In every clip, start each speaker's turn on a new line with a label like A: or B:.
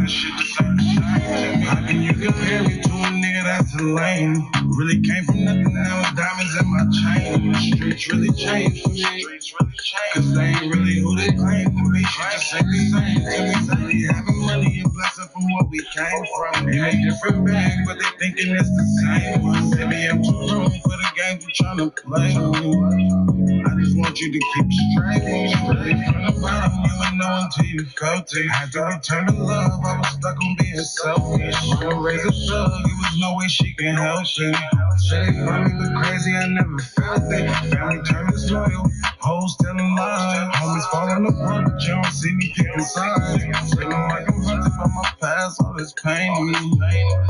A: shit just ain't the same. How can you compare me to a nigga that's a lame? Really came from nothing, now it's diamonds in my chain. The streets really changed for me. Cause they ain't really who they claim to be. Shit just ain't the same to me. They having money and blessing from what we came from. In a different bag, but they thinking it's the same one. Maybe I'm too grown for the game you tryna play. I just want you to keep straight. Straight from the bottom, you ain't know until you go to. Had to return to love, I was stuck on being selfish. Gonna raise a thug, there was no way she can help it. Say they find me look crazy, I never felt it. Family turned disloyal, hoes telling lies. Homies falling apart, but you don't see me picking sides. Feeling like I'm hunted by my past, all this pain to me.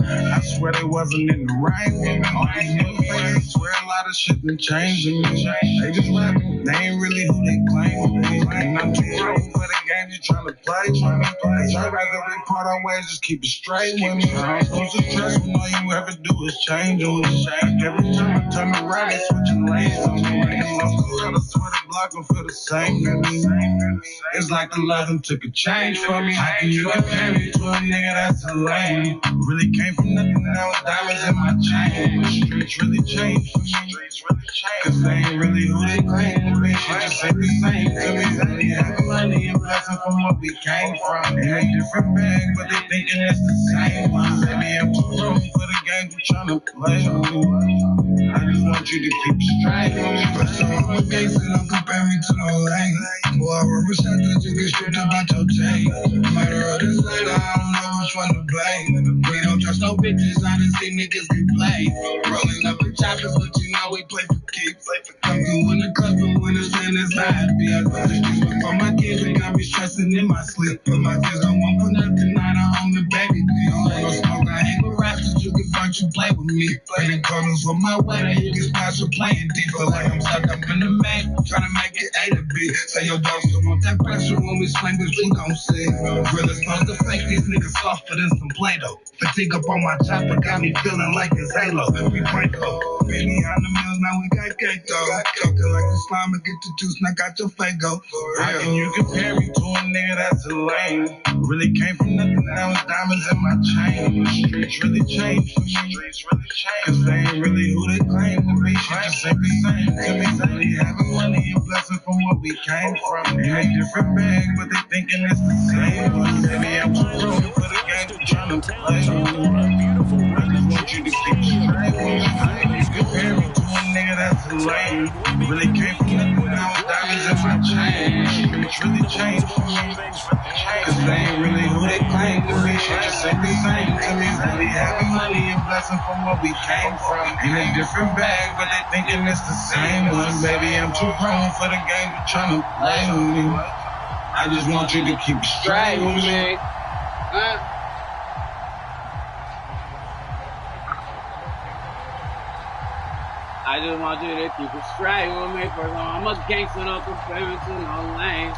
A: I swear they wasn't in the right with me. All these new fans swear a lot of shit been changing me. They just rapping, they ain't really who they claim to be. And I'm too grown for the game you tryna play. I'd rather be part our ways, just keep it straight with me. I ain't supposed to stress when all you ever do is change on me. Every time I turn around, they switching lanes on me. I swear to block them feel the same to me. It's like the love them took a change for me. How can you compare me to a nigga that's a lame? Really came from nothing, now it's diamonds in my chain. The streets really changed for me. Cause they ain't really who they claim to be. Shit just ain't the same to me. They have money and blessing from what we came from. In a different bag, but they thinking it's the same one. Maybe I'm too grown for the game you tryna play. I just want you to keep straight. But some of my cases don't compare me to no lane. Boy, I represent that you get stripped about your tape. Murder of this later, I don't know which one to blame. We don't trust no bitches, I done see niggas get played. Rolling up the choppers, but you know we play for keeps. Come through in the club, but when it's in, it's happy. I put the streets before my kids, they got me stressing in my sleep. But my kids don't want for nothing, I don't own the baby. You don't want no smoke, I hang with rappers, you can find you play with me. Playing corners with my weather, you can spot you playing deep. Feel like I'm stuck up in the Mac, trying to make it A to B. Say your dog still want that pressure when we swing, but you don't see. Real as supposed to fake, these niggas softer than some Play-Doh. Fatigue up on my chopper, got me feeling like it's Halo. We Franco, baby on the mills, now we got cake though. Talking like the slime and get the juice, now got your Fago. How can you compare me to a nigga that's a lame? Really came from nothing, now it's diamonds in my chain. The streets really changed for me. Cause they ain't really who they claim to be. Shit just ain't the same to me. They having money and blessing from what we came from. In a different bag, but they thinking it's the same one. Maybe I'm too grown for the game you tryna play. I just want you to keep straight. How can you compare me to a nigga that's a lame? Really came from nothing, now it's diamonds in my chain. The streets really changed for me. Cause they ain't really who they claim to be. Shit just ain't the same to me. They having money and blessing from what we came from. In a different bag, but they thinking it's the same one. Baby, I'm too grown for the game you tryna play with me. I just want you to keep straight with me.
B: I just want you to keep it straight with me. For I'm a gangster, no comparing to no lane.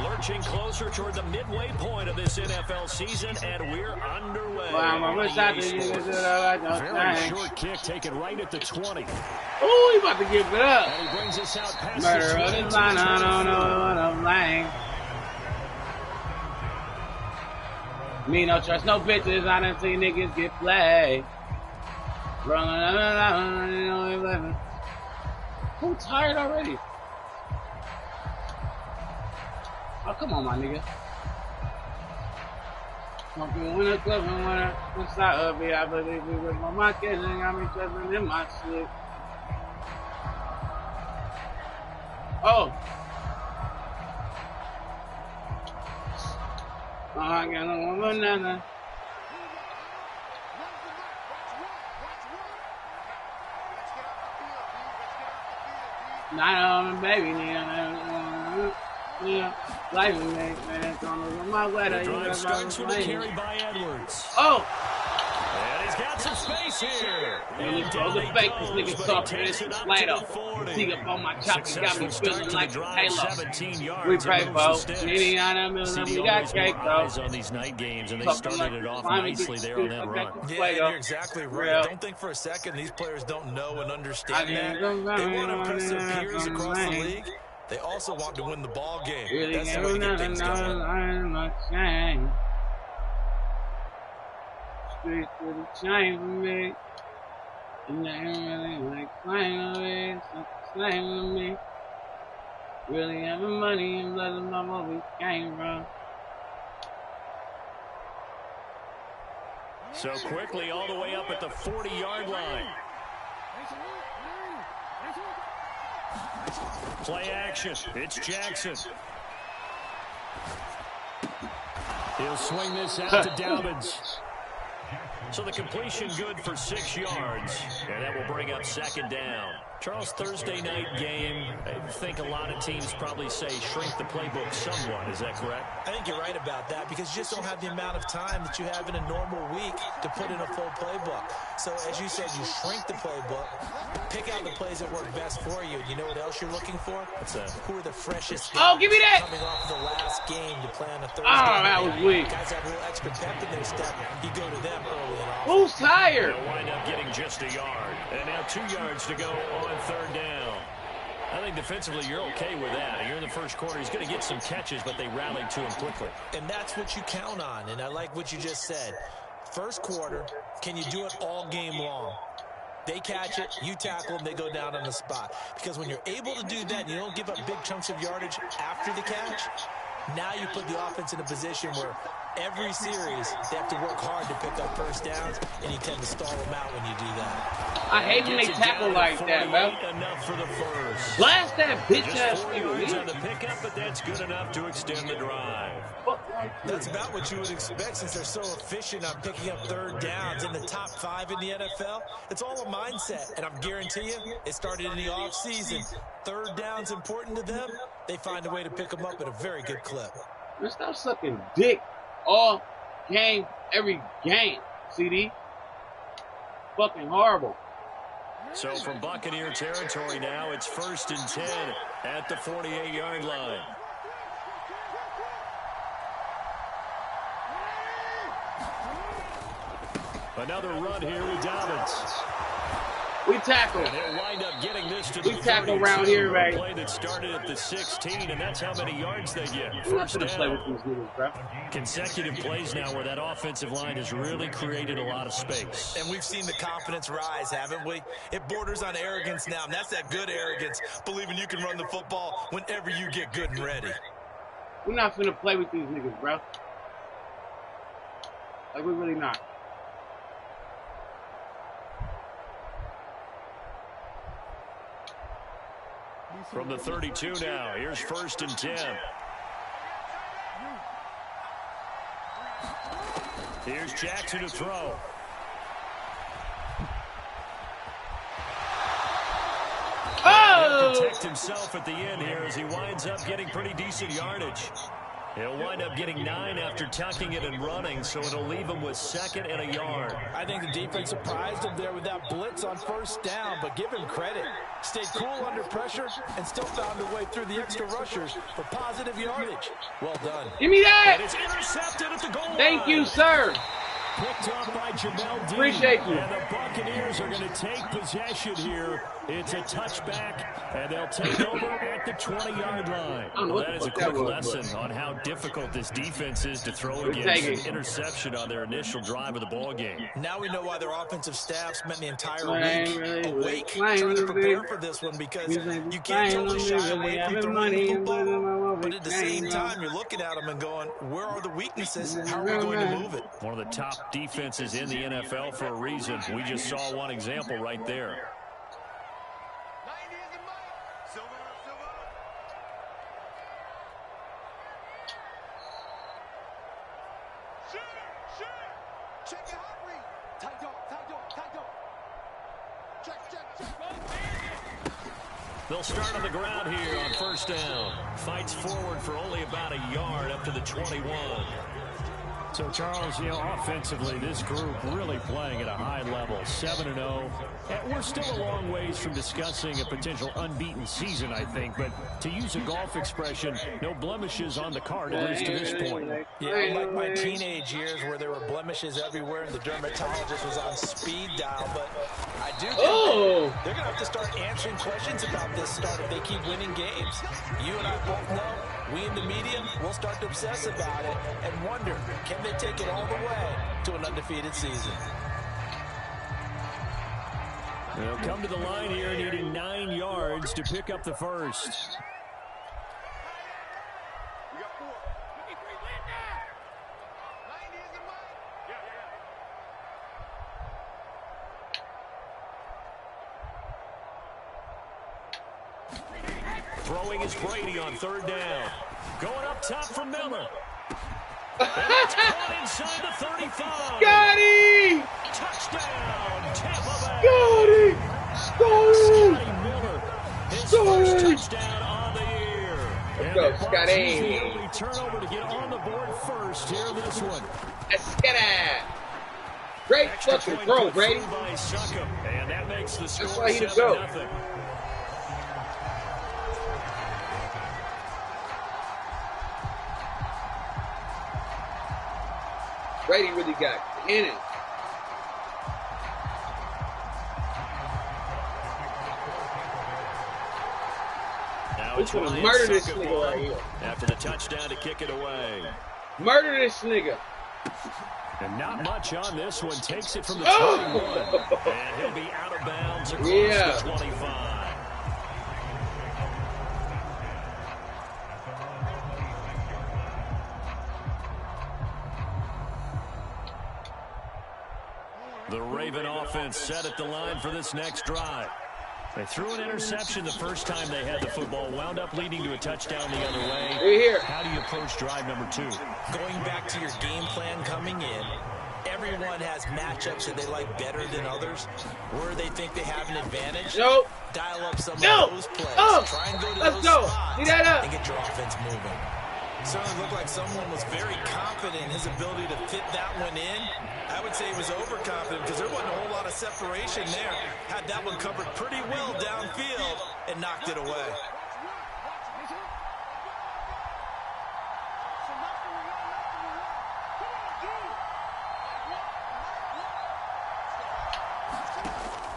C: Lurching closer toward the midway point of this NFL season, and we're underway.
B: Well, I wish I could use it like no
C: Very
B: thing.
C: short kick taken right at the 20.
B: Ooh, he about to give it up.
C: And he brings us out past
B: Murder
C: the
B: of this line, I don't know what I'm lying. Me no trust no bitches, I done see niggas get played. I'm tired already. Oh, come on, my nigga. Smoking when the club and when I start up here, I believe we with my kids and got me tripping in my shit. Oh. Oh, I got no banana. Not on baby, yeah. Life is made, man. It's on my weather.
C: The drive starts with a carry by Edwards.
B: Oh!
C: And he's got some space here.
B: And he throws the fake. This nigga soft and it's Play-Doh. See up on my chopper, got me feeling like a Halo. We pray for Indiana, we got cake though.
C: On these night games, and they started it off nicely there on that run.
D: Yeah, you're exactly right. Don't think for a second these players don't know and understand that. They want to impress their peers across the league. They also want to win the ball game. That's the way to get things going.
B: streets really changed for me. And they really like playing with me, something slaying with me. Really having money and let them know where we came from.
C: So quickly all the way up at the 40-yard line. Play action. It's Jackson. He'll swing this out to Dobbins. So the completion good for 6 yards, and that will bring up second down. Charles, Thursday night game, I think a lot of teams probably say shrink the playbook somewhat. Is that correct?
D: I think you're right about that because you just don't have the amount of time that you have in a normal week to put in a full playbook. So as you said, you shrink the playbook, pick out the plays that work best for you. You know what else you're looking for?
C: What's that?
D: Who are the freshest
B: guys give me that!
D: Coming off the last game to play on a Thursday
B: night. That was weak.
D: Guys have a little extra pep in their step. You go to them early and often.
B: Who's tired?
C: They'll wind up getting just a yard. And now 2 yards to go on third down. I think defensively you're okay with that. You're in the first quarter. He's going to get some catches, but they rallied to him quickly.
D: And that's what you count on. And I like what you just said. First quarter, can you do it all game long? They catch it, you tackle them, they go down on the spot. Because when you're able to do that, you don't give up big chunks of yardage after the catch. Now you put the offense in a position where every series they have to work hard to pick up first downs, and you tend to stall them out when you do that.
B: I hate when they tackle like that, bro.
C: Enough for the first.
B: Blast that bitch ass
C: nigga. On the pickup, but that's good enough to extend the drive.
D: That's about what you would expect since they're so efficient on picking up third downs in the top 5 in the NFL. It's all a mindset, and I'm guarantee you, it started in the offseason. Third down's important to them. They find a way to pick them up at a very good clip.
B: Man, stop sucking dick all game, every game, CD. Fucking horrible.
C: So from Buccaneer territory now, it's 1st and 10 at the 48-yard line. Another run here with Dobbins.
B: We tackle.
C: And he'll wind up getting this to the 32.
B: Tackle around here, right?
C: Play that started at the 16, and that's how many yards they get.
B: I'm not gonna play with these niggas, bro.
C: Consecutive plays now where that offensive line has really created a lot of space.
D: And we've seen the confidence rise, haven't we? It borders on arrogance now, and that's that good arrogance, believing you can run the football whenever you get good and ready.
B: We're not finna play with these niggas, bro. Like, we're really not.
C: From the 32 now, here's 1st and 10. Here's Jackson to throw.
B: Oh!
C: He'll protect himself at the end here as he winds up getting pretty decent yardage. He'll wind up getting 9 after tucking it and running, so it'll leave him with 2nd and a yard.
D: I think the defense surprised him there with that blitz on 1st down, but give him credit. Stayed cool under pressure and still found a way through the extra rushers for positive yardage. Well done.
B: Give me that!
C: And it's intercepted at the goal line.
B: Thank you, sir.
C: Picked up by Jamel Dean.
B: Appreciate you.
C: And the Buccaneers are going to take possession here. It's a touchback, and they'll take over at the 20-yard line. Well, that is a quick lesson on how difficult this defense is to throw against an interception on their initial drive of the ball game.
D: Now we know why their offensive staff spent the entire week awake trying to prepare for this one, because you can't totally shy away from throwing the football. But at the same time, you're looking at them and going, where are the weaknesses? How are we going to move it?
C: One of the top defenses in the NFL for a reason. We just saw one example right there. They'll start on the ground here on 1st down. Fights forward for only about a yard up to the 21. So, Charles, offensively, this group really playing at a high level, 7-0. We're still a long ways from discussing a potential unbeaten season, I think. But to use a golf expression, no blemishes on the card, at least to this point.
D: Yeah, unlike my teenage years where there were blemishes everywhere and the dermatologist was on speed dial. But I do think they're going to have to start answering questions about this start if they keep winning games. You and I both know We in the media, we'll start to obsess about it and wonder, can they take it all the way to an undefeated season?
C: They'll come to the line here needing 9 yards to pick up the first. Throwing is Brady on 3rd down. Going up top for Miller. And it's caught inside the 35.
A: Scotty!
C: Touchdown, Tampa Bay.
A: Scotty!
C: Scotty Miller, his first touchdown on the year.
A: Let's go, Scotty.
C: The turnover to get on the board first here in this one.
A: Let's get it. Great fucking throw, Brady.
C: And that makes the score
A: That's why he go.
C: 7-0.
A: Brady really got in it. He's gonna murder this nigga right here.
C: After the touchdown to kick it away.
A: Murder this nigga.
C: And not much on this one. Takes it from the 21. And he'll be out of bounds across the 25. The Raven offense set at the line for this next drive. They threw an interception the first time they had the football, wound up leading to a touchdown the other way.
A: We're here.
C: How do you approach drive number 2?
D: Going back to your game plan coming in, everyone has matchups that they like better than others, where they think they have an advantage.
A: Nope.
D: Dial up some of those plays.
A: Oh.
D: Try and go to
A: Let's
D: those
A: go.
D: spots
A: See that up.
D: and get your offense moving. Certainly looked like someone was very confident in his ability to fit that one in. I would say he was overconfident because there wasn't a whole lot of separation there. Had that one covered pretty well downfield and knocked it away.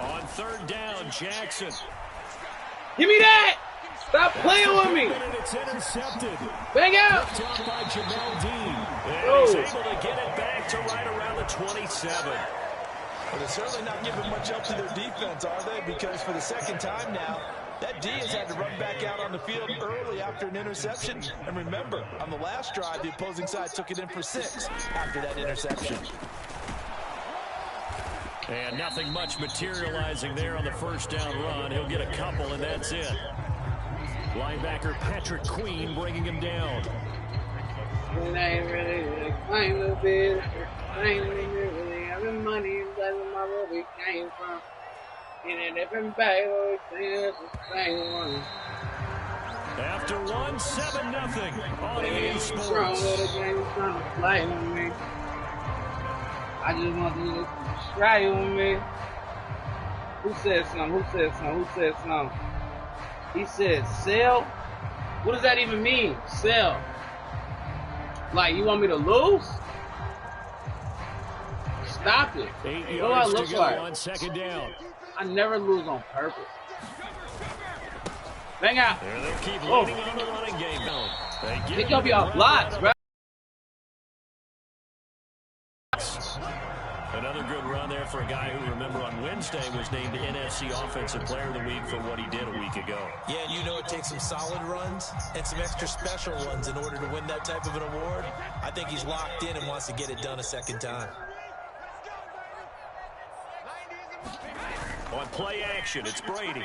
C: On 3rd down, Jackson.
A: Give me that. Stop playing with me.
C: And it's intercepted.
A: Bang out.
C: Left out by Jamel Dean. And
A: Oh.
C: he's able to get it back to right around the 27.
D: Well, they're certainly not giving much up to their defense, are they? Because for the second time now, that D has had to run back out on the field early after an interception. And remember, on the last drive, the opposing side took it in for 6 after that interception.
C: And nothing much materializing there on the 1st down run. He'll get a couple, and that's it. Linebacker Patrick Queen bringing him down.
B: When I ain't really claim the biz, claim really having money, and that's where we came from. In a different bag, always saying it's the same one.
C: After one, 7-0 on EA Sports.
B: Wrong with the game, trying to play with me. I just want you to try with me. Who said something? He said, sell? What does that even mean? Sell. Like, you want me to lose? Stop it.
C: 8
B: What do I
C: yards
B: look
C: to go
B: like?
C: on 2nd down.
B: I never lose on purpose. Bang out.
C: There they'll keep leaning on the running game. They get
B: Pick up your blocks, bro.
C: Another good run there for a guy who, remember, on Wednesday was named NFC Offensive Player of the Week for what he did a week ago.
D: Yeah, you know it takes some solid runs and some extra special runs in order to win that type of an award. I think he's locked in and wants to get it done a second time.
C: On play action, it's Brady.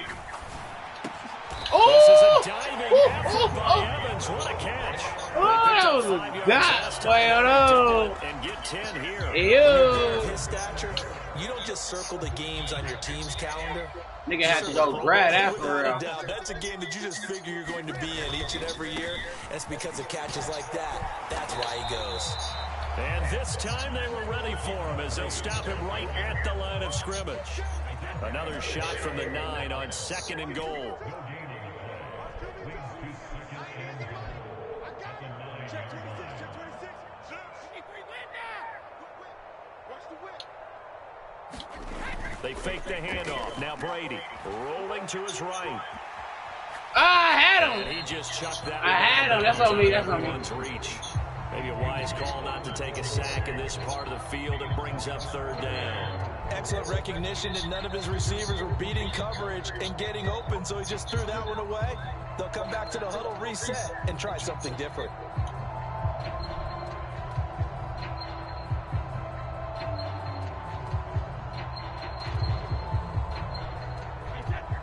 B: Oh!
C: This is a diving effort by Evans. What a catch.
B: That was a dot, boy.
C: And get 10 here.
B: Ew.
D: His stature, you don't just circle the games on your team's calendar.
B: Nigga had to go grab that for real.
D: That's a game that you just figure you're going to be in each and every year. And it's because of catches like that. That's why he goes.
C: And this time they were ready for him as they'll stop him right at the line of scrimmage. Another shot from the 9 on 2nd and goal. They fake the handoff. Now Brady rolling to his right.
B: I had him.
C: And he just chucked that.
B: I had him. That's on me. That's on me.
C: Reach. Maybe a wise call not to take a sack in this part of the field. It brings up third down.
D: Excellent recognition that none of his receivers were beating coverage and getting open, so he just threw that one away. They'll come back to the huddle, reset, and try something different.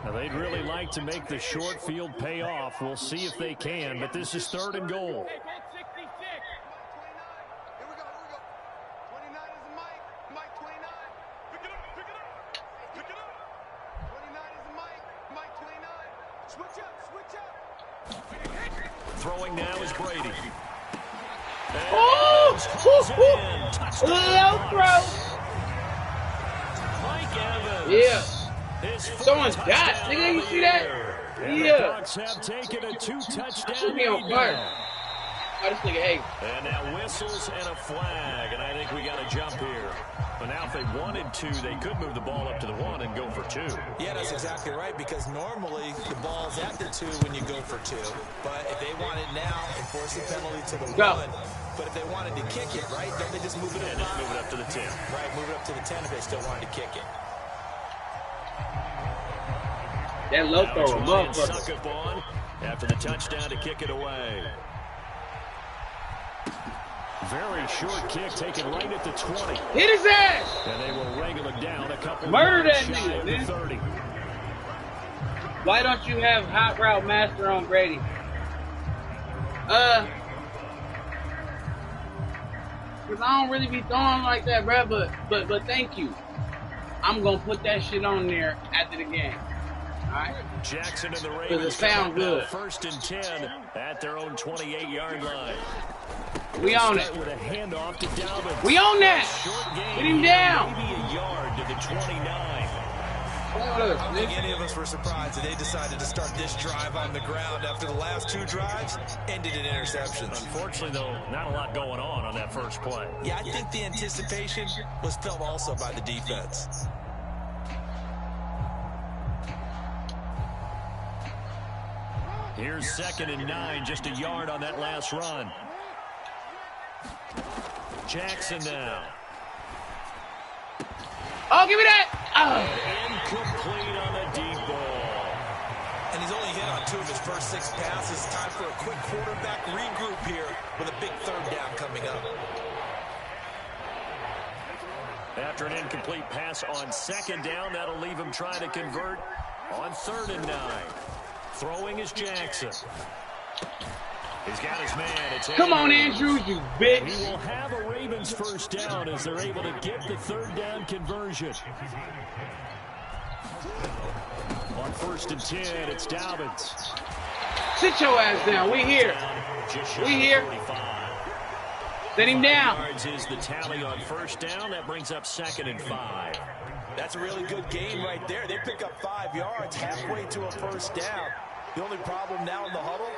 C: Now, they'd really like to make the short field pay off. We'll see if they can, but this is third and goal. Throwing now is Brady.
B: Oh! Low throw.
C: Mike Evans.
B: Yeah. Someone's got. Nigga, you see that? Yeah.
C: Dogs have taken a 2-touchdown
B: Should be on
C: lead
B: fire.
C: now.
B: Oh, this nigga, hey.
C: And now whistles and a flag, and I think we got a jump here. But now if they wanted to, they could move the ball up to the 1 and go for 2.
D: Yeah, that's exactly right, because normally the ball's at the 2 when you go for 2. But if they want it now, enforce the penalty to the 1. But if they wanted to kick it, right, don't they just move it up?
C: And just move it up to the 10.
D: Right, move it up to the 10 if they still wanted to kick it.
B: That low throw, motherfucker.
C: Suck up on after the touchdown to kick it away. Very short kick taken right at the 20.
B: Hit his ass.
C: And they will wrangle it down a couple
B: Murder that
C: shy
B: nigga,
C: of the
B: man.
C: 30.
B: Why don't you have hot route master on Brady? Cause I don't really be throwing like that, bruh, but thank you. I'm gonna put that shit on there after the game. Alright?
C: Jackson and the
B: Cause
C: Ravens
B: it sound good.
C: first and 10 at their own 28-yard line.
B: We own it.
C: With a handoff to Dalvin.
B: We own that.
C: Short game.
B: Get him down.
C: Maybe a yard to the 29.
D: I don't think any of us were surprised that they decided to start this drive on the ground after the last 2 drives ended in interceptions.
C: Unfortunately, though, not a lot going on that first play.
D: Yeah, I think the anticipation was felt also by the defense.
C: Here's 2nd and 9, just a yard on that last run. Jackson now.
B: Oh, give me that. Oh.
C: Incomplete on the deep ball.
D: And he's only hit on 2 of his first 6 passes. Time for a quick quarterback regroup here with a big 3rd down coming up.
C: After an incomplete pass on 2nd down, that'll leave him trying to convert on 3rd and 9. Throwing is Jackson. He's got his man. It's
B: Come on, Andrews, you bitch.
C: He will have a Ravens first down as they're able to get the 3rd down conversion. On 1st and 10, it's Dobbins.
B: Sit your ass down. We here. We here. Set him down.
C: Yards is the tally on 1st down. That brings up 2nd and 5.
D: That's a really good game right there. They pick up 5 yards halfway to a first down. The only problem now in the huddle,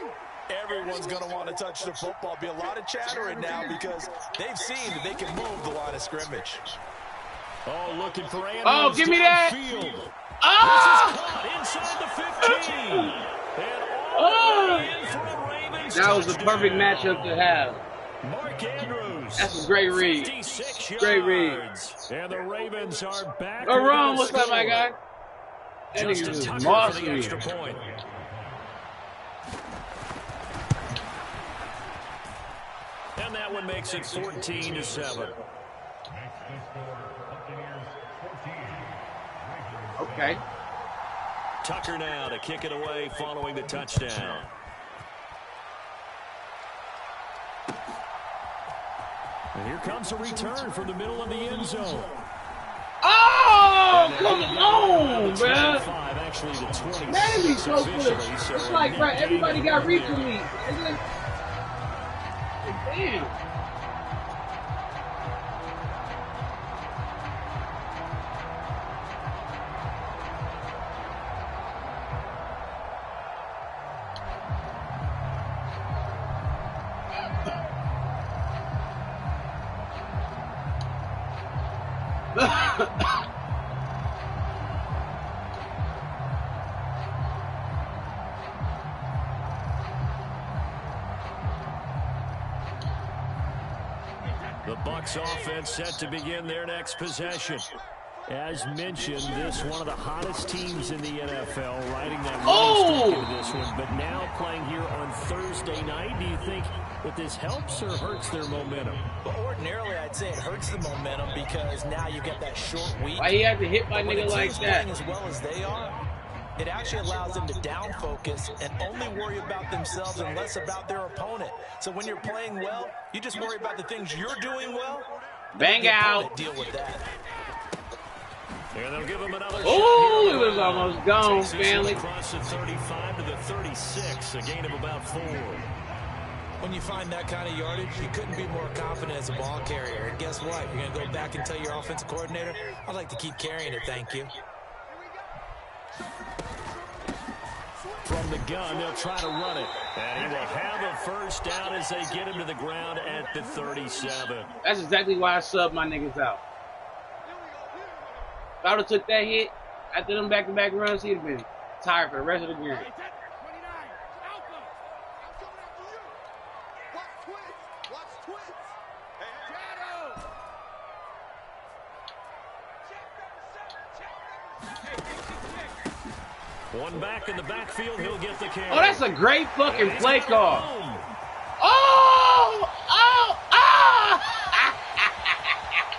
D: everyone's going to want to touch the football. Be a lot of chattering now because they've seen that they can move the line of scrimmage.
C: Oh, looking for Andrews.
B: Oh, give me that.
C: Field.
B: Oh!
C: Inside the 15.
B: Oh!
C: Ravens
B: That was the perfect matchup to have.
C: Mark Andrews.
B: That's a great read.
C: 56
B: Great read.
C: yards. And the Ravens are back.
B: Oh, Ron,
C: with a
B: what's up, my
C: score.
B: guy? That nigga
C: Justin
B: just
C: Tucker
B: mossed
C: for the
B: me.
C: extra point. And that one makes it 14-7.
B: Okay.
C: Tucker now to kick it away following the touchdown. And here comes a return from the middle of the end zone.
B: Oh, come on, bro.
C: Actually, the 26
B: That is so good.
C: officially, so
B: It's like, bro, everybody got reach with me. It's like, damn.
C: The Bucs offense set to begin their next possession. As mentioned, this one of the hottest teams in the NFL, riding that winning streak into this one. But now playing here on Thursday night, do you think that this helps or hurts their momentum?
D: Well, ordinarily, I'd say it hurts the momentum because now you get that short week.
B: Why he had to hit my nigga like that?
D: Playing as well as they are, it actually allows them to down focus and only worry about themselves and less about their opponent. So when you're playing well, you just worry about the things you're doing well.
B: Bang out.
D: Deal with that.
C: And they'll give him another
B: Oh, it was almost gone, family.
C: Across the 35 to the 36, a gain of about 4.
D: When you find that kind of yardage, you couldn't be more confident as a ball carrier. And guess what? You're going to go back and tell your offensive coordinator, I'd like to keep carrying it, thank you.
C: From the gun, they'll try to run it. And he will have a first down as they get him to the ground at the 37.
B: That's exactly why I subbed my niggas out. If I would have took that hit after them back-to-back runs, he'd have been tired for the rest of the game.
C: One back in the backfield, he'll get the carry.
B: Oh, that's a great fucking play call. Oh! Oh! Oh!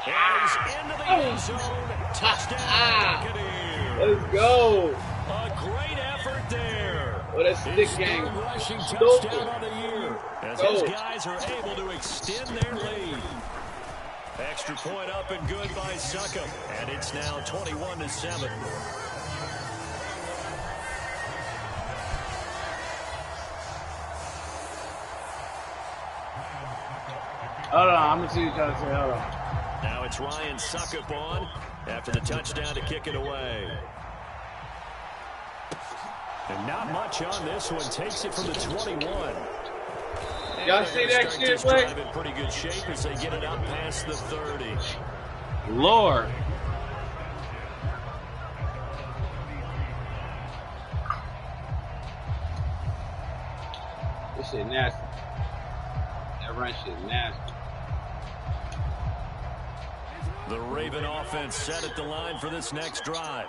C: And he's into the end zone. Touchdown, Buccaneers.
B: Let's go.
C: A great effort there.
B: What a stick game.
C: Rushing touchdown on the year. As his guys are able to extend their lead. Extra point up and good by Suckup. And it's now 21-7.
B: Hold on, I'm going to see what you're trying to say. Hold on.
C: Now it's Ryan Suckup on after the touchdown to kick it away. And not much on this one. Takes it from the 21.
B: Y'all see that shit, play?
C: In pretty good shape as they get it up past the 30.
B: Lord. This shit nasty. That run shit nasty.
C: The Raven offense set at the line for this next drive.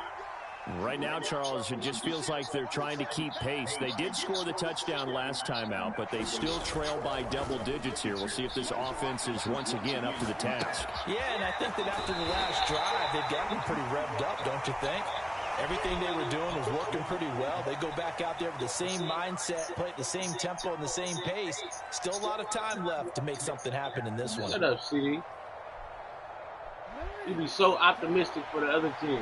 C: Right now, Charles, it just feels like they're trying to keep pace. They did score the touchdown last time out, but they still trail by double digits here. We'll see if this offense is once again up to the task.
D: Yeah, and I think that after the last drive, they've gotten pretty revved up, don't you think? Everything they were doing was working pretty well. They go back out there with the same mindset, play at the same tempo and the same pace. Still a lot of time left to make something happen in this one.
B: Shut up, CD. You be so optimistic for the other team.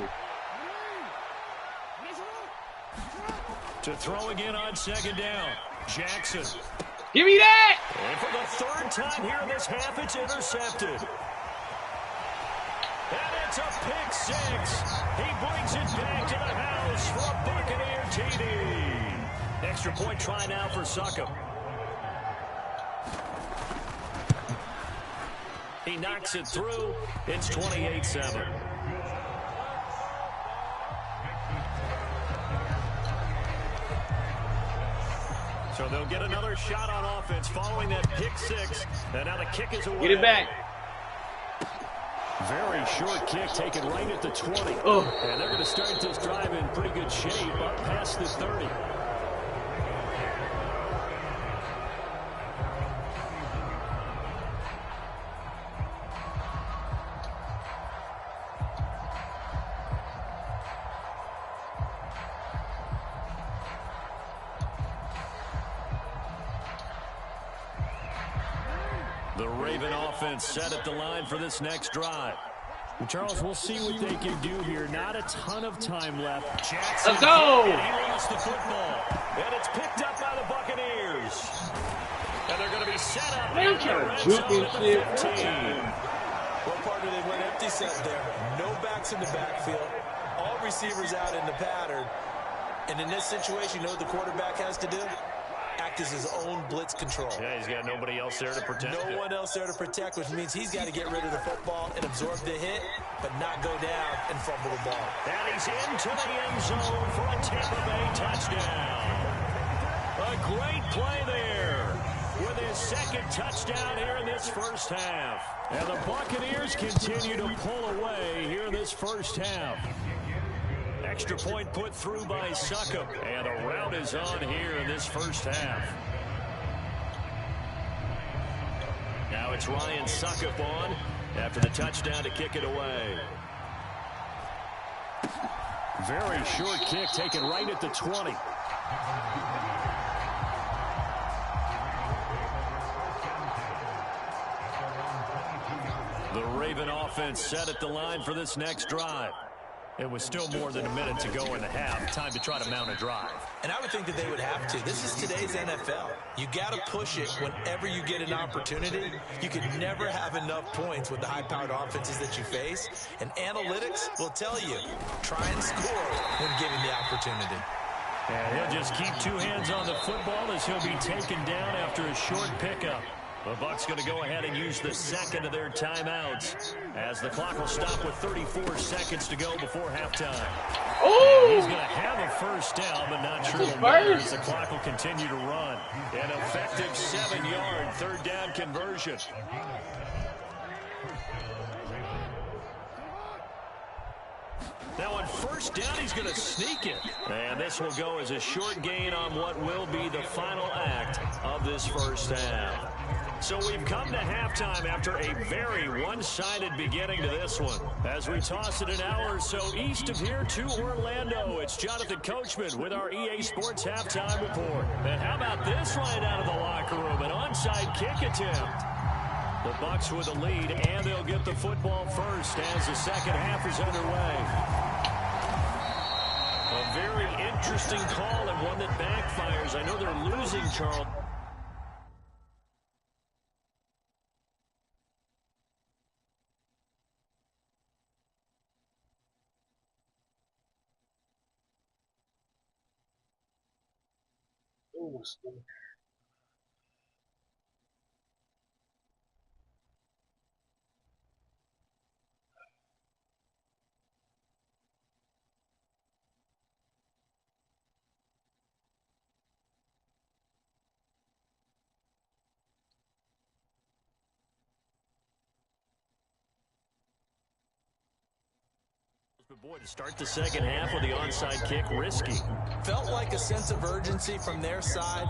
C: To throw again on second down, Jackson.
B: Give me that!
C: And for the third time here in this half, it's intercepted. And it's a pick six. He brings it back to the house for a Buccaneer TD. Extra point try now for Suckup. He knocks it through. It's 28-7. So they'll get another shot on offense following that pick six. And now the kick is away.
B: Get it back.
C: Very short kick taken right at the 20.
B: Oh.
C: And they're going to start this drive in pretty good shape up past the 30. The Raven offense set at the line for this next drive. And Charles, we'll see what they can do here. Not a ton of time left. Jackson,
B: let's go!
C: And he lost the football. And it's picked up by the Buccaneers. And they're going to be set up.
B: Man, trying to juke and shit.
D: Well, partner, they went empty set there. No backs in the backfield. All receivers out in the pattern. And in this situation, you know what the quarterback has to do? Act as his own blitz control.
C: Yeah, he's got nobody else there to protect
D: No one else there to protect, which means he's got to get rid of the football and absorb the hit, but not go down and fumble the ball.
C: And he's into the end zone for a Tampa Bay touchdown. A great play there with his second touchdown here in this first half. And the Buccaneers continue to pull away here in this first half. Extra point put through by Succop. And the rout is on here in this first half. Now it's Ryan Succop on after the touchdown to kick it away. Very short kick taken right at the 20. The Raven offense set at the line for this next drive. It was still more than a minute to go in the half. Time to try to mount a drive.
D: And I would think that they would have to. This is today's NFL. You got to push it whenever you get an opportunity. You can never have enough points with the high-powered offenses that you face. And analytics will tell you, try and score when given the opportunity.
C: And he'll just keep two hands on the football as he'll be taken down after a short pickup. The Bucs going to go ahead and use the second of their timeouts as the clock will stop with 34 seconds to go before halftime.
B: Oh!
C: He's going to have a first down, but not sure it'll matter as the clock will continue to run. An effective 7-yard third down conversion. Now on first down, he's going to sneak it. And this will go as a short gain on what will be the final act of this first half. So we've come to halftime after a very one-sided beginning to this one. As we toss it an hour or so east of here to Orlando, it's Jonathan Coachman with our EA Sports Halftime Report. And how about this right out of the locker room? An onside kick attempt. The Bucs with the lead, and they'll get the football first as the second half is underway. A very interesting call and one that backfires. I know they're losing, Charles. Boy, to start the second half with the onside kick, risky.
D: Felt like a sense of urgency from their side,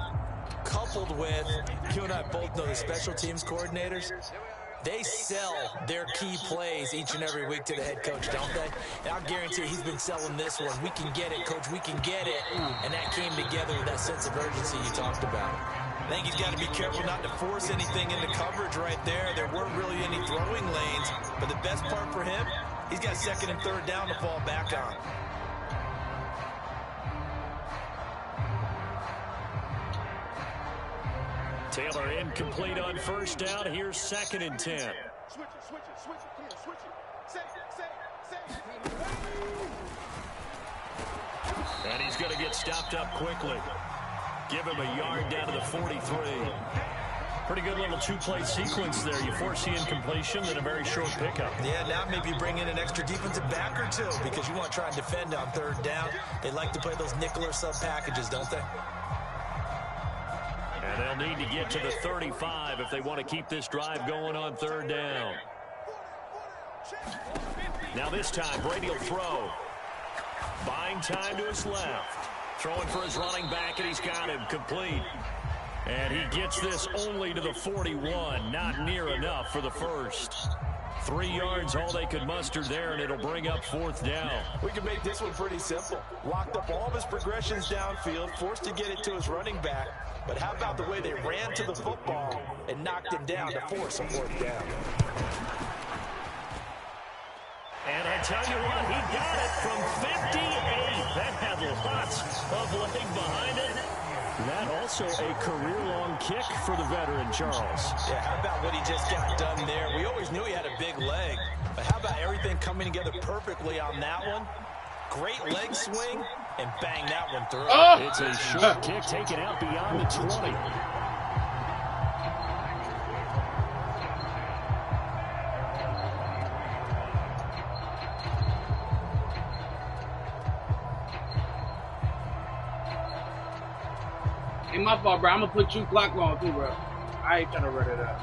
D: coupled with, you and I both know the special teams coordinators, they sell their key plays each and every week to the head coach, don't they? And I'll guarantee he's been selling this one. We can get it, coach, we can get it. And that came together with that sense of urgency you talked about. I think he's got to be careful not to force anything into coverage right there. There weren't really any throwing lanes, but the best part for him, he's got second and third down to fall back on.
C: Taylor incomplete on first down. Here's second and 10.
E: Switch it, come on, switch it. Say it.
C: And he's going to get stopped up quickly. Give him a yard down to the 43. Pretty good little two-play sequence there. You force the incompletion and a very short pickup.
D: Yeah, now maybe bring in an extra defensive back or two because you want to try and defend on third down. They like to play those nickel or sub packages, don't they?
C: And they'll need to get to the 35 if they want to keep this drive going on third down. Now this time, Brady will throw. Buying time to his left. Throwing for his running back, and he's got him complete. And he gets this only to the 41. Not near enough for the first. 3 yards, all they could muster there, and it'll bring up fourth down.
F: We can make this one pretty simple. Locked up all of his progressions downfield, forced to get it to his running back. But how about the way they ran to the football and knocked him down to force a fourth down?
C: And I tell you what, he got it from 58. That had lots of leg behind it. That also a career-long kick for the veteran, Charles.
D: Yeah, how about what he just got done there? We always knew he had a big leg, but how about everything coming together perfectly on that one? Great leg swing, and bang that one through.
B: Oh!
C: It's a short kick taken out beyond the 20.
B: Ain't my fault, bro. I'm gonna put you clock on too, bro. I ain't trying to run it up.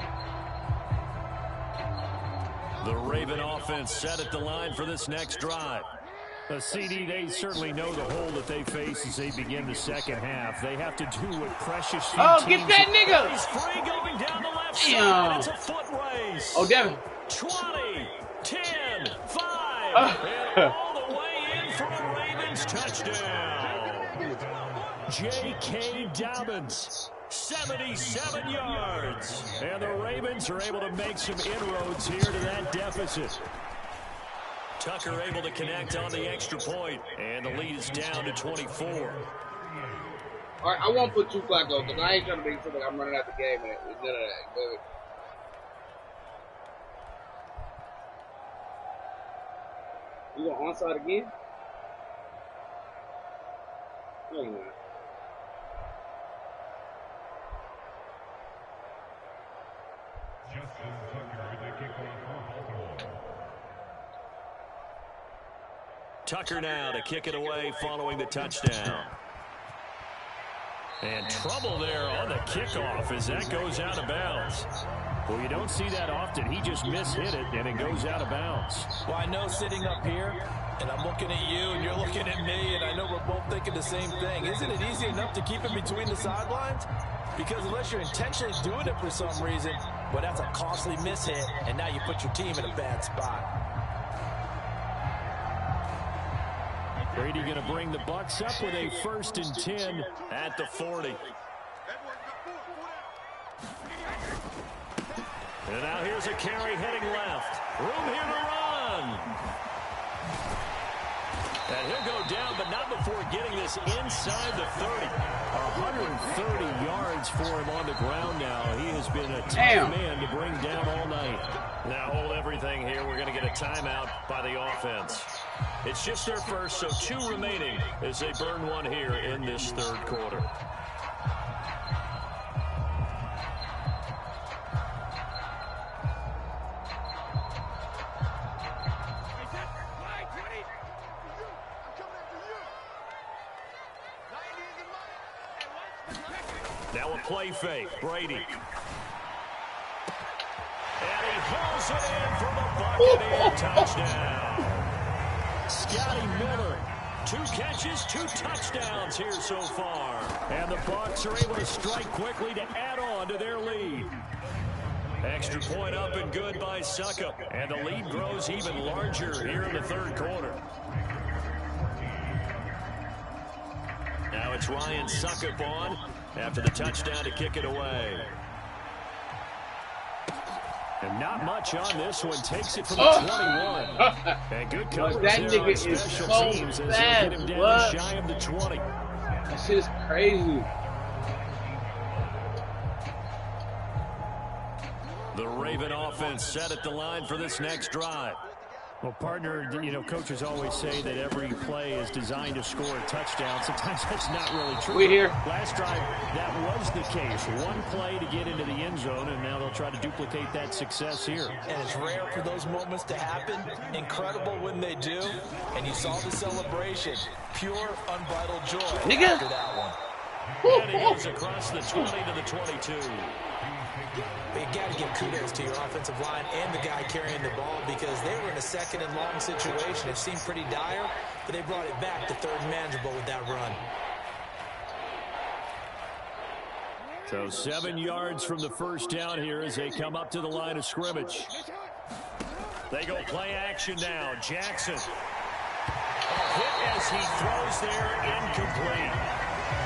C: The Raven offense set at the line for this next drive. CD, they certainly know the hole that they face as they begin the second half. They have to do what precious few
B: Oh,
C: teams
B: get that nigga!
C: He's free going down the left
B: Damn.
C: side. It's a foot race.
B: Oh, Devin.
C: 20, 10, 5, and all the way in for a Ravens touchdown. J.K. Dobbins, 77 yards. And the Ravens are able to make some inroads here to that deficit. Tucker able to connect on the extra point, and the lead is down to 24.
B: All right, I won't put 2 Flacco because I ain't trying to make it like I'm running out the game. And none of that. Good. You going onside again? No, you're not.
C: Tucker now to kick it away following the touchdown. And trouble there on the kickoff as that goes out of bounds. Well, you don't see that often. He just mishit it, and it goes out of bounds.
F: Well, I know sitting up here, and I'm looking at you, and you're looking at me, and I know we're both thinking the same thing. Isn't it easy enough to keep it between the sidelines? Because unless you're intentionally doing it for some reason, well, that's a costly mishit, and now you put your team in a bad spot.
C: Brady going to bring the Bucs up with a 1st and 10 at the 40. And now here's a carry heading left. Room here to run. And he'll go down, but not before getting this inside the 30. 130 yards for him on the ground now. He has been a tough man to bring down all night. Now hold everything here. We're going to get a timeout by the offense. It's just their first, so 2 remaining as they burn one here in this 3rd quarter. Now a play fake. Brady. And he hauls it in for the Buccaneer touchdown. Scotty Miller, 2 catches, 2 touchdowns here so far. And the Bucs are able to strike quickly to add on to their lead. Extra point up and good by Suckup. And the lead grows even larger here in the 3rd quarter. Now it's Ryan Suckup on after the touchdown to kick it away. And not much on this one. Takes it from the 21. And good coverage
B: that
C: there on
B: nigga is
C: special
B: so
C: teams as they
B: fast,
C: get him down
B: what?
C: shy of the 20.
B: That shit is crazy.
C: The Raven offense set at the line for this next drive.
G: Well, partner, you know, coaches always say that every play is designed to score a touchdown. Sometimes that's not really true.
B: We here.
G: Last drive, that was the case. 1 play to get into the end zone, and now they'll try to duplicate that success here.
F: And it's rare for those moments to happen. Incredible when they do. And you saw the celebration. Pure, unbridled joy after that one.
C: And he goes across the 20 to the 22.
F: But you got to give kudos to your offensive line and the guy carrying the ball because they were in a 2nd and long situation. It seemed pretty dire, but they brought it back to 3rd and manageable with that run.
C: So 7 yards from the 1st down here as they come up to the line of scrimmage. They go play action now. Jackson. A hit as he throws there, incomplete.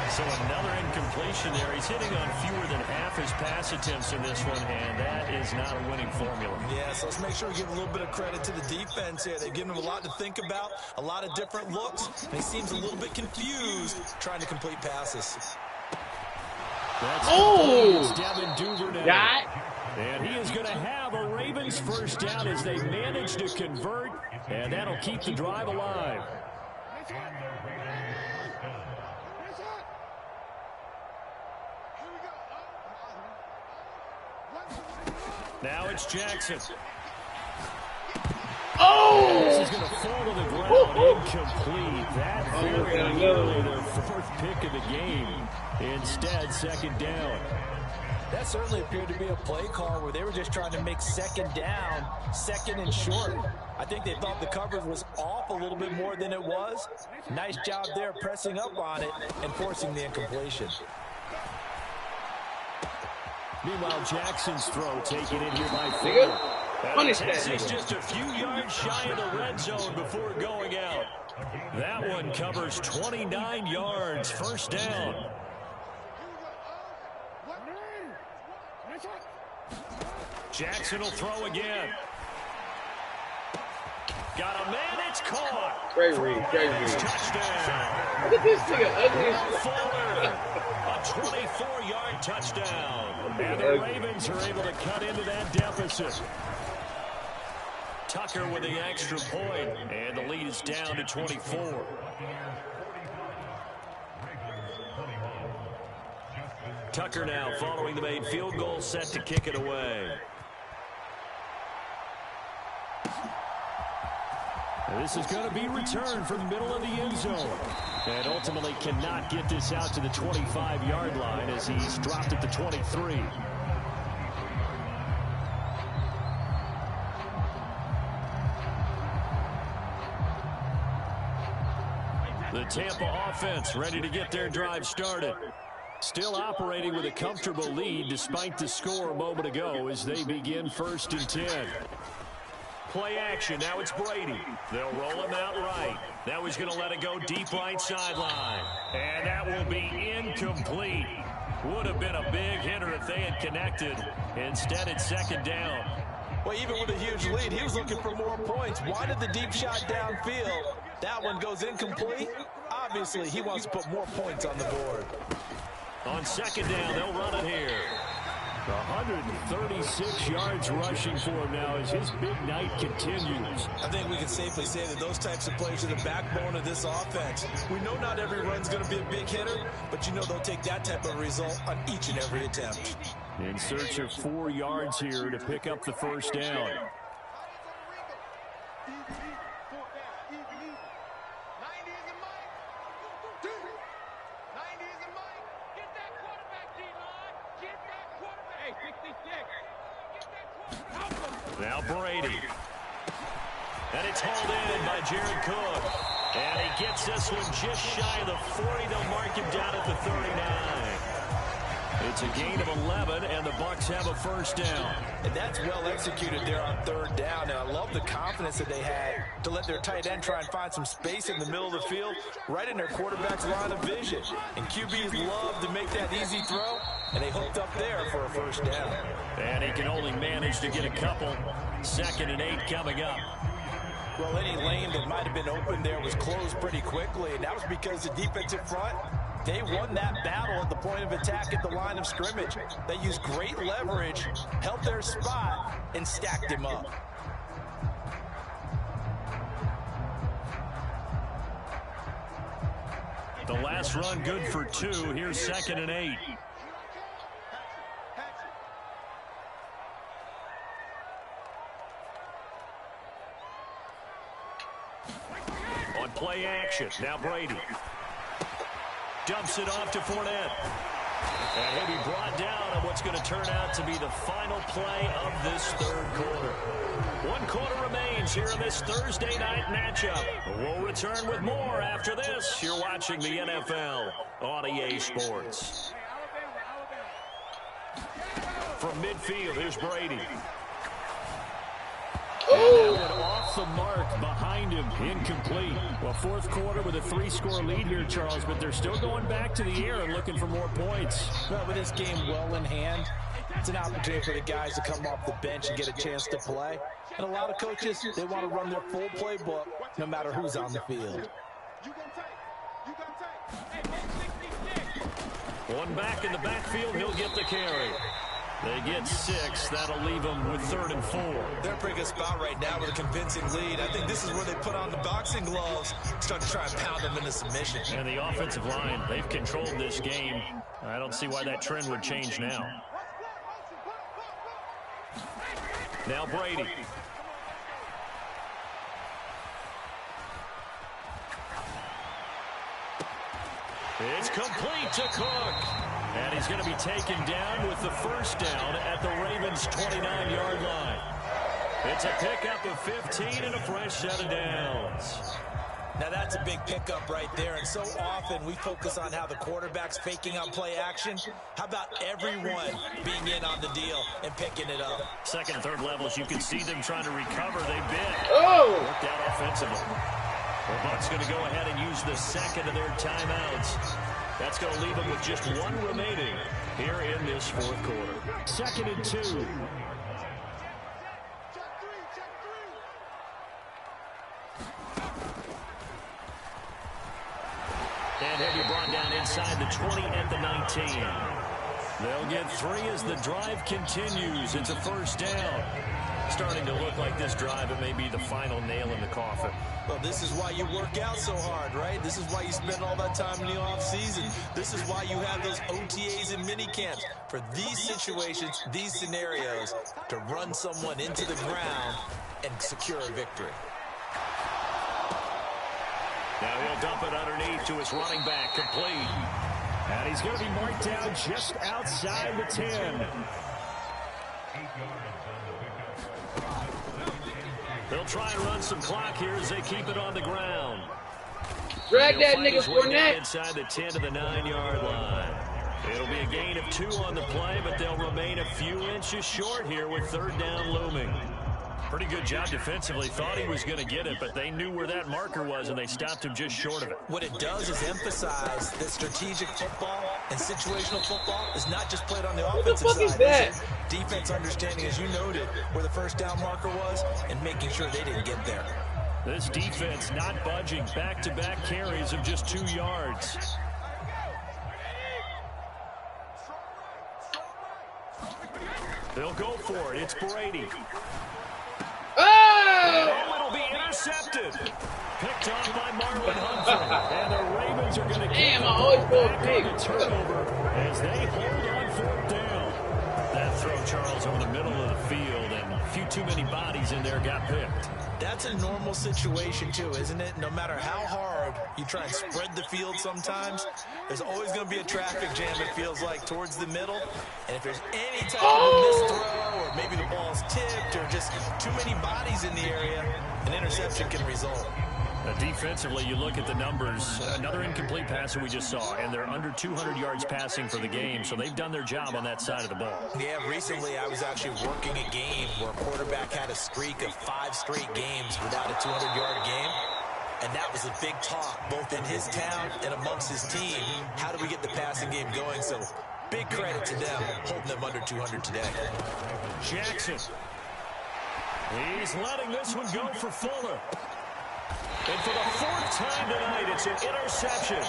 C: So another incompletion there. He's hitting on fewer than half his pass attempts in this one, and that is not a winning formula.
F: Yeah, so let's make sure we give a little bit of credit to the defense here. They've given him a lot to think about, a lot of different looks, and he seems a little bit confused trying to complete passes.
C: That's Devin Duvernay. And he is going to have a Ravens 1st down as they manage to convert, and that'll keep the drive alive. Now it's Jackson. This is going to fall to the ground. Incomplete. That very nearly their 4th pick of the game. Instead, 2nd down.
F: That certainly appeared to be a play call where they were just trying to make second down, second and short. I think they thought the coverage was off a little bit more than it was. Nice job there pressing up on it and forcing the incompletion.
G: Meanwhile, Jackson's throw taken in here by Field.
B: Punish that.
C: He's just a few yards shy of the red zone before going out. That one covers 29 yards, first down. Jackson will throw again. Got a man, it's caught.
B: Great read, great read.
C: Touchdown.
B: Look at this nigga ugly.
C: Fuller, a 24-yard touchdown. And the Ravens are able to cut into that deficit. Tucker with the extra point, and the lead is down to 24. Tucker now following the made field goal, set to kick it away.
G: This is going to be returned from the middle of the end zone. And ultimately cannot get this out to the 25-yard line as he's dropped at the 23.
C: The Tampa offense ready to get their drive started. Still operating with a comfortable lead despite the score a moment ago as they begin 1st and 10. Play action. Now it's Brady. They'll roll him out right. Now he's going to let it go deep right sideline. And that will be incomplete. Would have been a big hitter if they had connected. Instead, it's 2nd down.
F: Well, even with a huge lead, he was looking for more points. Wanted the deep shot downfield. That one goes incomplete. Obviously, he wants to put more points on the board.
C: On 2nd down, they'll run it here.
G: 136 yards rushing for him now as his big night continues.
F: I think we can safely say that those types of plays are the backbone of this offense. We know not every run's going to be a big hitter, but you know they'll take that type of result on each and every attempt.
G: In search of 4 yards here to pick up the 1st down.
C: Now Brady. And it's hauled in by Jared Cook. And he gets this one just shy of the 40. They'll mark him down at the 39. It's a gain of 11, and the Bucs have a 1st down.
F: And that's well executed there on 3rd down. And I love the confidence that they had to let their tight end try and find some space in the middle of the field, right in their quarterback's line of vision. And QBs love to make that easy throw, and they hooked up there for a 1st down.
C: And he can only manage to get a couple. 2nd and 8 coming up.
F: Well, any lane that might have been open there was closed pretty quickly, and that was because the defensive front, they won that battle at the point of attack at the line of scrimmage. They used great leverage, held their spot, and stacked him up.
C: The last run good for 2. Here's 2nd and 8. On play action, now Brady. Dumps it off to Fournette. And he'll be brought down on what's going to turn out to be the final play of this 3rd quarter. 1 quarter remains here in this Thursday night matchup. We'll return with more after this. You're watching the NFL on EA Sports. From midfield, here's Brady.
G: And that one off the mark behind him, incomplete. Well, 4th quarter with a 3-score lead here, Charles, but they're still going back to the air and looking for more points.
F: Well, with this game well in hand, it's an opportunity for the guys to come off the bench and get a chance to play. And a lot of coaches, they want to run their full playbook no matter who's on the field.
C: One back in the backfield, he'll get the carry. They get 6. That'll leave them with 3rd and 4.
F: They're in a pretty good spot right now with a convincing lead. I think this is where they put on the boxing gloves, start to try and pound them into submission.
C: And the offensive line, they've controlled this game. I don't see why that trend would change now. Now Brady. It's complete to Cook. And he's going to be taken down with the first down at the Ravens' 29-yard line. It's a pickup of 15 and a fresh set of downs.
D: Now that's a big pickup right there, and so often we focus on how the quarterback's faking out play action. How about everyone being in on the deal and picking it up?
C: Second and third levels, you can see them trying to recover. They bit.
B: Oh!
C: Worked out offensively. The Bucs going to go ahead and use the second of their timeouts. That's going to leave them with just one remaining here in this fourth quarter.
G: 2nd and 2.
C: And he'll be brought down inside the 20 at the 19. They'll get 3 as the drive continues. It's a first down. Starting to look like this drive, it may be the final nail in the coffin.
D: Well, this is why you work out so hard, right? This is why you spend all that time in the offseason. This is why you have those OTAs and mini camps. For these situations, these scenarios, to run someone into the ground and secure a victory.
C: Now he'll dump it underneath to his running back, complete.
G: And he's going to be marked down just outside the 10.
C: They'll try and run some clock here as they keep it on the ground.
B: Drag that nigga Fournette.
C: Inside the 10 to the 9-yard line. It'll be a gain of 2 on the play, but they'll remain a few inches short here with third down looming. Pretty good job defensively. Thought he was going to get it, but they knew where that marker was, and they stopped him just short of it.
D: What it does is emphasize that strategic football and situational football is not just played on the offensive side.
B: What the fuck is that?
D: Defense understanding, as you noted, where the first down marker was and making sure they didn't get there.
C: This defense not budging. Back-to-back carries of just 2 yards. They'll go for it. It's Brady.
B: Oh!
C: It'll be intercepted. Picked off by Marlon Humphrey. And the Ravens are going to
B: Damn, I always go big.
C: turnover as they hold on fourth down. That throw, Charles, over the middle of the field, and a few too many bodies in there got picked.
D: That's a normal situation, too, isn't it? No matter how hard you try and spread the field sometimes, there's always going to be a traffic jam, it feels like, towards the middle. And if there's any type of a missed throw, or maybe the ball's tipped, or just too many bodies in the area, an interception can result.
C: Defensively, you look at the numbers. Another incomplete pass that we just saw, and they're under 200 yards passing for the game, so they've done their job on that side of the ball.
D: Yeah, recently I was actually working a game where a quarterback had a streak of 5 straight games without a 200-yard game, and that was a big talk, both in his town and amongst his team. How do we get the passing game going? So big credit to them, holding them under 200 today.
C: Jackson. He's letting this one go for Fuller. And for the 4th time tonight, it's an interception.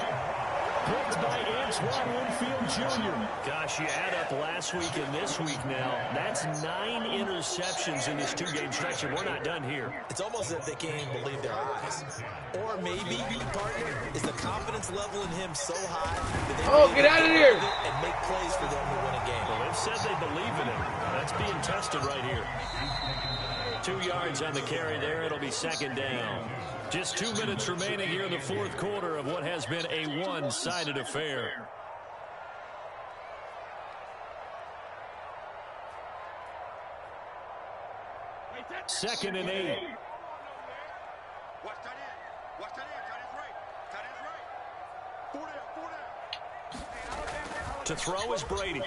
G: Picked by Antoine Winfield Jr.
C: Gosh, you add up last week and this week now. That's 9 interceptions in this 2-game stretch, and we're not done here.
D: It's almost as if they can't even believe their eyes. Or maybe, partner, is the confidence level in him so high that they
B: get out of here
D: and make plays for them to win a game.
C: Well, they've said they believe in him. That's being tested right here. 2 yards on the carry there. It'll be second down. Just 2 minutes remaining here in the fourth quarter of what has been a one-sided affair. Second and 8.
E: Watch that in. Watch that in. Tight end right.
C: To throw is Brady.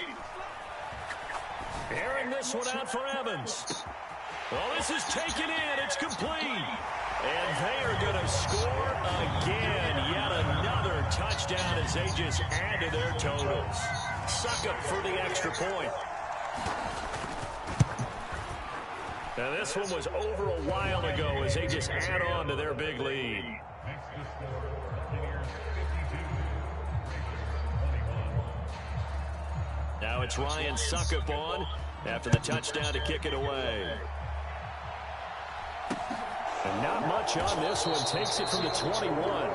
C: Airing this one out for Evans. Well, this is taken in. It's complete. And they are going to score again. Yet another touchdown as they just add to their totals. Succop for the extra point. Now, this one was over a while ago as they just add on to their big lead. Now it's Ryan Succop on after the touchdown to kick it away.
G: And not much on this one. Takes it from the 21.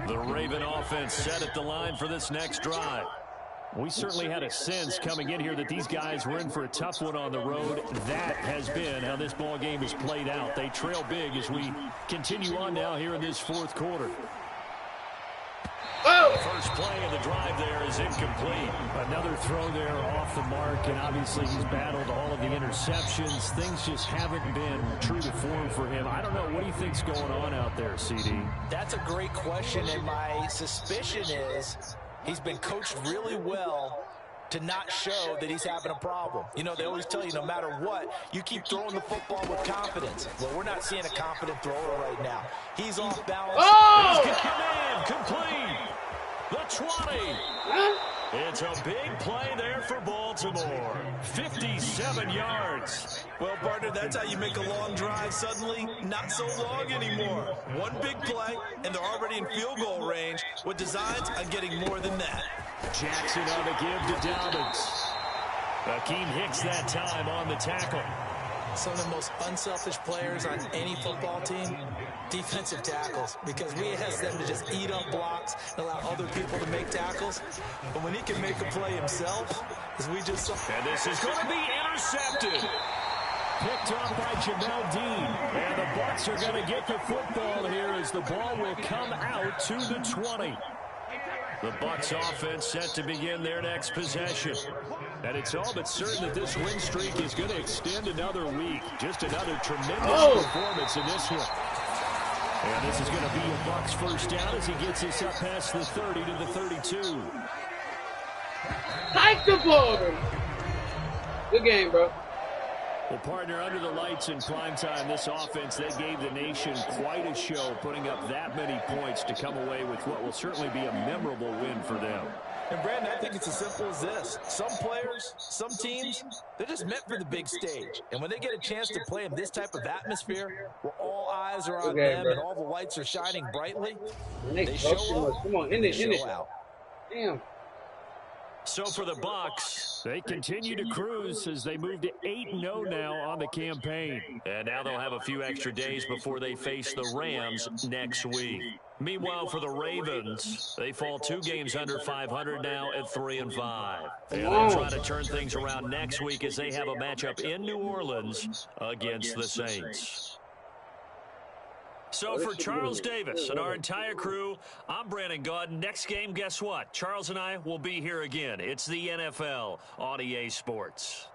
C: The Raven offense set at the line for this next drive.
G: We certainly had a sense coming in here that these guys were in for a tough one on the road. That has been how this ball game has played out. They trail big as we continue on now here in this fourth quarter.
C: The first play of the drive there is incomplete.
G: Another throw there off the mark, and obviously he's battled all of the interceptions. Things just haven't been true to form for him. I don't know. What do you think's going on out there, CD?
D: That's a great question, and my suspicion is he's been coached really well to not show that he's having a problem. You know, they always tell you no matter what, you keep throwing the football with confidence. Well, we're not seeing a confident thrower right now. He's off balance.
C: He's got him in, complete. The 20. It's a big play there for Baltimore. 57 yards.
F: Well, partner, that's how you make a long drive suddenly not so long anymore. One big play, and they're already in field goal range with designs on getting more than that.
G: Jackson on the give to Dobbins.
C: Akeem Hicks that time on the tackle.
D: Some of the most unselfish players on any football team, defensive tackles, because we ask them to just eat up blocks and allow other people to make tackles. But when he can make a play himself, as we just saw.
C: And this is going to be intercepted.
G: Picked off by Jamel Dean. And the Bucs are going to get the football here as the ball will come out to the 20.
C: The Bucs offense set to begin their next possession.
G: And it's all but certain that this win streak is going to extend another week. Just another tremendous performance in this one. And this is going to be a Bucs first down as he gets us up past the 30 to the 32.
B: Hike the ball. Good game, bro.
G: Well, partner, under the lights in primetime, this offense, they gave the nation quite a show, putting up that many points to come away with what will certainly be a memorable win for them.
D: And, Brandon, I think it's as simple as this. Some players, some teams, they're just meant for the big stage. And when they get a chance to play in this type of atmosphere where all eyes are on them and all the lights are shining brightly, they show up.
B: Come on, in it.
D: Out.
B: Damn.
C: So for the Bucs,
G: they continue to cruise as they move to 8-0 now on the campaign.
C: And now they'll have a few extra days before they face the Rams next week. Meanwhile, for the Ravens, they fall 2 games under 500 now at 3-5. And they'll try to turn things around next week as they have a matchup in New Orleans against the Saints. So for Charles Davis and our entire crew, I'm Brandon Gaudin. Next game, guess what? Charles and I will be here again. It's the NFL on EA Sports.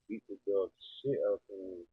B: Beat the dog shit out of him.